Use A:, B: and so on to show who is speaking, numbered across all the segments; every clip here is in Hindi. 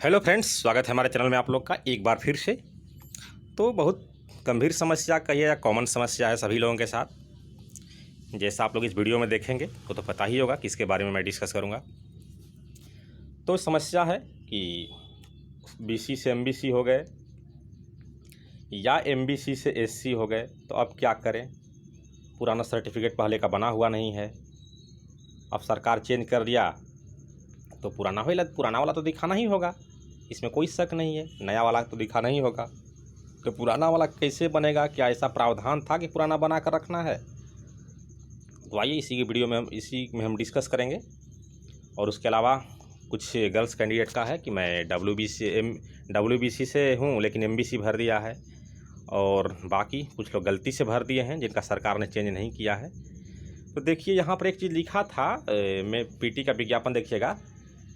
A: हेलो फ्रेंड्स, स्वागत है हमारे चैनल में आप लोग का एक बार फिर से। तो बहुत गंभीर समस्या कहिए या कॉमन समस्या है सभी लोगों के साथ। जैसा आप लोग इस वीडियो में देखेंगे तो पता ही होगा किसके बारे में मैं डिस्कस करूंगा। तो समस्या है कि बीसी से एमबीसी हो गए या एमबीसी से एससी हो गए, तो अब क्या करें। पुराना सर्टिफिकेट पहले का बना हुआ नहीं है, अब सरकार चेंज कर दिया तो पुराना वाला तो दिखाना ही होगा, इसमें कोई शक नहीं है। नया वाला तो दिखाना ही होगा, तो पुराना वाला कैसे बनेगा? क्या ऐसा प्रावधान था कि पुराना बना कर रखना है? तो आइए इसी में हम डिस्कस करेंगे। और उसके अलावा कुछ गर्ल्स कैंडिडेट का है कि मैं डब्ल्यूबीसी से हूँ लेकिन एमबीसी भर दिया है, और बाकी कुछ लोग गलती से भर दिए हैं जिनका सरकार ने चेंज नहीं किया है। तो देखिए यहाँ पर एक चीज़ लिखा था, मैं पीटी का विज्ञापन देखिएगा।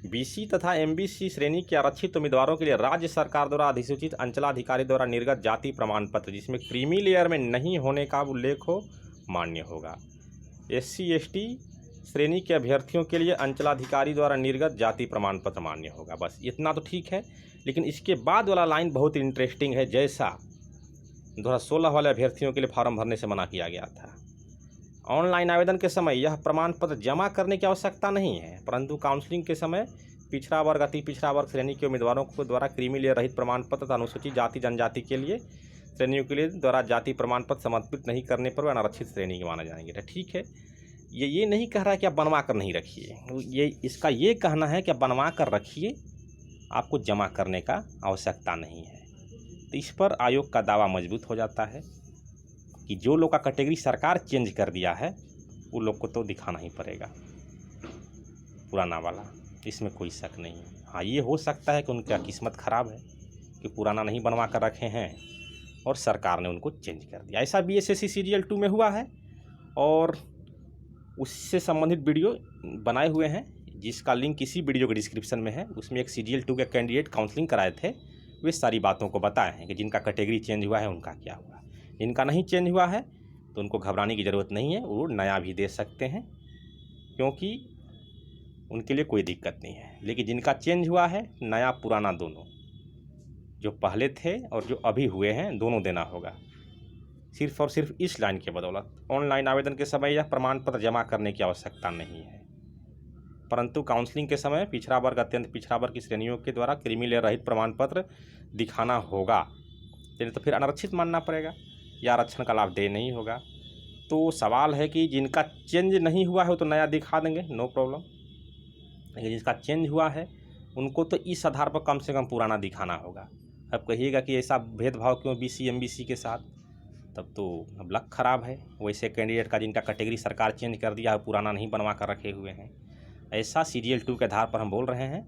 A: बीसी तथा एमबीसी श्रेणी के आरक्षित उम्मीदवारों के लिए राज्य सरकार द्वारा अधिसूचित अंचलाधिकारी द्वारा निर्गत जाति प्रमाण पत्र जिसमें क्रीमी लेयर में नहीं होने का उल्लेख हो मान्य होगा। एससी एसटी श्रेणी के अभ्यर्थियों के लिए अंचलाधिकारी द्वारा निर्गत जाति प्रमाण पत्र मान्य होगा। बस इतना तो ठीक है, लेकिन इसके बाद वाला लाइन बहुत इंटरेस्टिंग है। जैसा 2016 वाले अभ्यर्थियों के लिए फॉर्म भरने से मना किया गया था, ऑनलाइन आवेदन के समय यह प्रमाण पत्र जमा करने की आवश्यकता नहीं है, परंतु काउंसलिंग के समय पिछड़ा वर्ग अति पिछड़ा वर्ग श्रेणी के उम्मीदवारों को द्वारा क्रीमी लेयर रहित प्रमाण पत्र तथा अनुसूचित जाति जनजाति के लिए श्रेणियों के लिए द्वारा जाति प्रमाण पत्र समर्पित नहीं करने पर वे अनारक्षित श्रेणी के माने जाएंगे। ठीक है, ये नहीं कह रहा है कि आप बनवा कर नहीं रखिए, इसका ये कहना है कि आप बनवा कर रखिए, आपको जमा करने का आवश्यकता नहीं है। तो इस पर आयोग का दावा मजबूत हो जाता है कि जो लोग का कैटेगरी सरकार चेंज कर दिया है उन लोग को तो दिखाना ही पड़ेगा पुराना वाला, इसमें कोई शक नहीं है। हाँ, ये हो सकता है कि उनका किस्मत ख़राब है कि पुराना नहीं बनवा कर रखे हैं और सरकार ने उनको चेंज कर दिया। ऐसा बीएसएससी सीरियल 2 में हुआ है और उससे संबंधित वीडियो बनाए हुए हैं, जिसका लिंक इसी वीडियो के डिस्क्रिप्शन में है। उसमें एक सीरियल 2 के कैंडिडेट काउंसलिंग कराए थे, वे सारी बातों को बताए हैं कि जिनका कैटेगरी चेंज हुआ है उनका क्या हुआ। जिनका नहीं चेंज हुआ है तो उनको घबराने की ज़रूरत नहीं है, वो नया भी दे सकते हैं क्योंकि उनके लिए कोई दिक्कत नहीं है। लेकिन जिनका चेंज हुआ है, नया पुराना दोनों, जो पहले थे और जो अभी हुए हैं, दोनों देना होगा। सिर्फ और सिर्फ इस लाइन के बदौलत ऑनलाइन आवेदन के समय यह प्रमाण पत्र जमा करने की आवश्यकता नहीं है, परंतु काउंसलिंग के समय पिछड़ा वर्ग अत्यंत पिछड़ा वर्ग की श्रेणियों के द्वारा क्रीमी लेयर रहित प्रमाण पत्र दिखाना होगा। तो फिर अनारक्षित मानना पड़ेगा या आरक्षण का लाभ दे नहीं होगा। तो सवाल है कि जिनका चेंज नहीं हुआ है वो तो नया दिखा देंगे, नो प्रॉब्लम, लेकिन जिसका चेंज हुआ है उनको तो इस आधार पर कम से कम पुराना दिखाना होगा। अब कहिएगा कि ऐसा भेदभाव क्यों बीसी एमबीसी के साथ, तब तो अब लक ख़राब है वैसे कैंडिडेट का जिनका कैटेगरी सरकार चेंज कर दिया है, पुराना नहीं बनवा कर रखे हुए हैं। ऐसा सीरियल 2 के आधार पर हम बोल रहे हैं।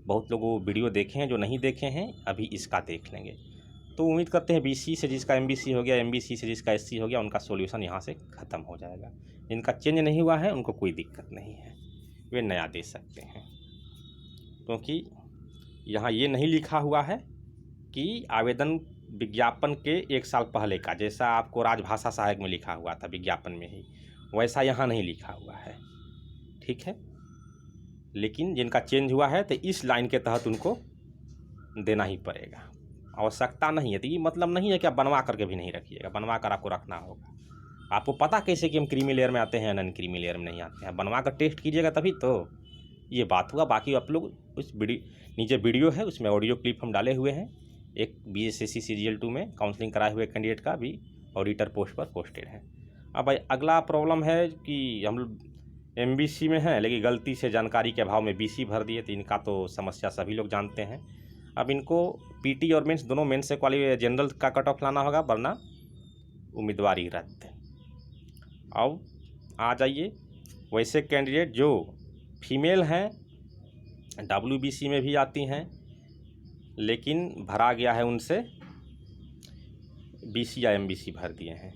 A: बहुत लोग वो वीडियो देखे हैं, जो नहीं देखे हैं अभी इसका देख लेंगे। तो उम्मीद करते हैं बीसी से जिसका एमबीसी हो गया, एमबीसी से जिसका एससी हो गया, उनका सॉल्यूशन यहाँ से ख़त्म हो जाएगा। जिनका चेंज नहीं हुआ है उनको कोई दिक्कत नहीं है, वे नया दे सकते हैं, क्योंकि यहाँ ये नहीं लिखा हुआ है कि आवेदन विज्ञापन के 1 साल पहले का, जैसा आपको राजभाषा सहायक में लिखा हुआ था विज्ञापन में ही, वैसा यहाँ नहीं लिखा हुआ है। ठीक है, लेकिन जिनका चेंज हुआ है तो इस लाइन के तहत उनको देना ही पड़ेगा, आवश्यकता नहीं है। तो ये मतलब नहीं है कि आप बनवा करके भी नहीं रखिएगा, बनवा कर आपको रखना होगा। आपको पता कैसे कि हम क्रीमी लेयर में आते हैं, नॉन क्रीमी लेयर में नहीं आते हैं? बनवा कर टेस्ट कीजिएगा तभी तो ये बात हुआ। बाकी आप लोग उस नीचे वीडियो है, उसमें ऑडियो क्लिप हम डाले हुए हैं। एक बीएसएससी सीरियल 2 में काउंसलिंग कराए हुए कैंडिडेट का भी ऑडिटर पोस्ट पर पोस्टेड है। अब भाई अगला प्रॉब्लम है कि हम एमबीसी में हैं लेकिन गलती से जानकारी के अभाव में बीसी भर दिए, तो इनका तो समस्या सभी लोग जानते हैं। अब इनको पीटी और मेंस दोनों, मेंस से क्वालिफाई जनरल का कट ऑफ लाना होगा, वरना उम्मीदवारी रद्द। अब आ जाइए वैसे कैंडिडेट जो फीमेल हैं, डब्ल्यूबीसी में भी आती हैं लेकिन भरा गया है उनसे बीसी या एमबीसी भर दिए हैं,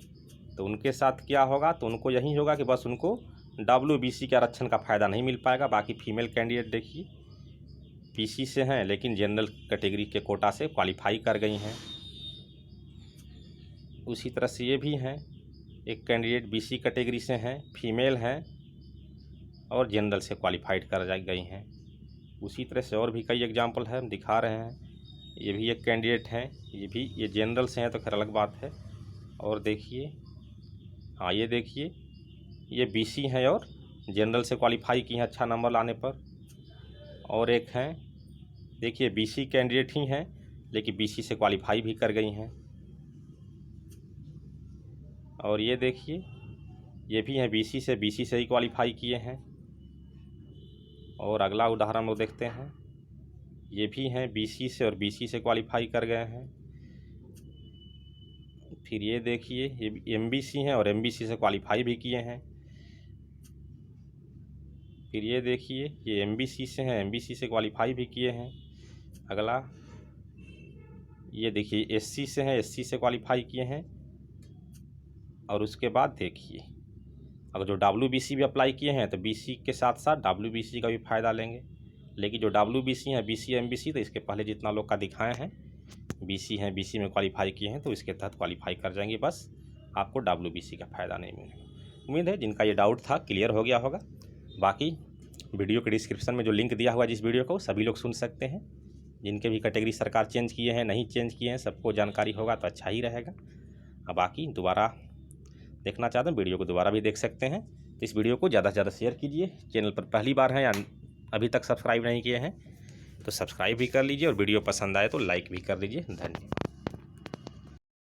A: तो उनके साथ क्या होगा? तो उनको यही होगा कि बस उनको डब्ल्यूबीसी के आरक्षण का फ़ायदा नहीं मिल पाएगा। बाकी फीमेल कैंडिडेट देखिए बीसी से हैं लेकिन जनरल कैटेगरी के कोटा से क्वालिफाई कर गई हैं। उसी तरह से ये भी हैं, एक कैंडिडेट बीसी कैटेगरी से हैं, फीमेल हैं और जनरल से क्वालिफाइड कर गई हैं। उसी तरह से और भी कई एग्जाम्पल है, हम दिखा रहे हैं। ये भी एक कैंडिडेट हैं, ये जनरल से हैं तो खैर अलग बात है। और देखिए, हाँ ये देखिए, ये बीसी हैं और जनरल से क्वालिफाई की हैं अच्छा नंबर लाने पर। और एक हैं, देखिए बीसी कैंडिडेट ही हैं लेकिन बीसी से क्वालिफाई भी कर गई हैं। और ये देखिए, ये भी हैं बीसी से ही क्वालिफाई किए हैं। और अगला उदाहरण हम लोग देखते हैं, ये भी हैं बीसी से और बीसी से क्वालिफाई कर गए हैं। फिर ये देखिए, ये एमबीसी हैं और एमबीसी से क्वालिफाई भी किए हैं। फिर ये देखिए, ये एमबीसी से हैं, एमबीसी से क्वालिफाई भी किए हैं। अगला ये देखिए, एससी से हैं, एससी से क्वालिफाई किए हैं। और उसके बाद देखिए, अगर जो डब्ल्यूबीसी भी अप्लाई किए हैं तो बीसी के साथ साथ डब्ल्यूबीसी का भी फ़ायदा लेंगे। लेकिन जो डब्ल्यूबीसी हैं, बीसी एमबीसी, तो इसके पहले जितना लोग का दिखाए हैं बीसी हैं, बीसी में क्वालिफाई किए हैं तो इसके तहत क्वालिफाई कर जाएंगे, बस आपको डब्ल्यूबीसी का फ़ायदा नहीं मिलेगा। उम्मीद है जिनका ये डाउट था क्लियर हो गया होगा। बाकी वीडियो के डिस्क्रिप्शन में जो लिंक दिया हुआ है जिस वीडियो को, सभी लोग सुन सकते हैं। जिनके भी कैटेगरी सरकार चेंज किए हैं, नहीं चेंज किए हैं, सबको जानकारी होगा तो अच्छा ही रहेगा। बाकी दोबारा देखना चाहते हैं वीडियो को दोबारा भी देख सकते हैं। तो इस वीडियो को ज़्यादा से ज़्यादा शेयर कीजिए। चैनल पर पहली बार हैं या अभी तक सब्सक्राइब नहीं किए हैं तो सब्सक्राइब भी कर लीजिए, और वीडियो पसंद आए तो लाइक भी कर लीजिए। धन्यवाद।